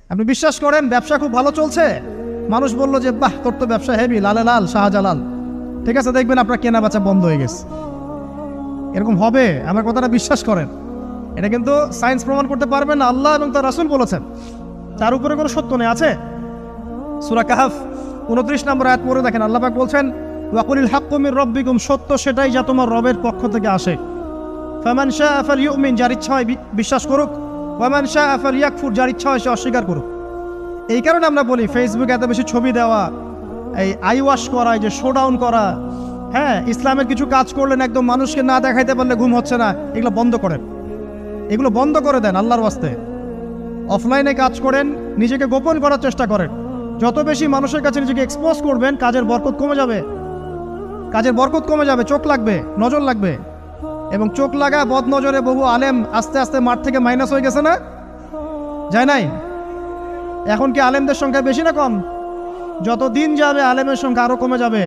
আপনি বিশ্বাস করেন ব্যবসা খুব ভালো চলছে, মানুষ বলল যে বাহ তোর তো ব্যবসা হেভি, লালে লাল শাহজালাল, ঠিক আছে, দেখবেন আপনার কেনা বেচা বন্ধ হয়ে গেছে। এরকম হবে, আমার কথাটা বিশ্বাস করেন। এটা কিন্তু সায়েন্স প্রমাণ করতে পারবে না, আল্লাহ এবং তার রাসূল বলেছেন, তার উপরে কোনো সত্য নেই। আছে সূরা কাহফ 29 নম্বর আয়াত পড়ে দেখেন, আল্লাহ পাক বলছেন ওয়াকুলিল হাক্কু মির রাব্বিকুম, সত্য সেটাই যা তোমার রবের পক্ষ থেকে আসে। ফামান শাআ ফালইউমিন, যার ইচ্ছা হয় বিশ্বাস করুক, ওয়ামান শাআ ফালইয়াকফুর, যার ইচ্ছা হয় সে অস্বীকার করুক। এই কারণে আমরা বলি ফেসবুকে এত বেশি ছবি দেওয়া, এই আই ওয়াশ করা, এই যে শোডাউন করা, হ্যাঁ, ইসলামের কিছু কাজ করলেন একদম মানুষকে না দেখাইতে পারলে ঘুম হচ্ছে না, এগুলো বন্ধ করেন, এগুলো বন্ধ করে দেন আল্লাহর ওয়াস্তে। অফলাইনে কাজ করেন, নিজেকে গোপন করার চেষ্টা করেন। যত বেশি মানুষের কাছে নিজেকে এক্সপোজ করবেন, কাজের বরকত কমে যাবে, কাজের বরকত কমে যাবে, চোখ লাগবে, নজর লাগবে। এবং চোখ লাগা বদ নজরে বহু আলেম আস্তে আস্তে মাঠ থেকে মাইনাস হয়ে গেছে না, যায় নাই? এখন কি আলেমদের সংখ্যা বেশি না কম? যত দিন যাবে আলেমের সংখ্যা আরো কমে যাবে।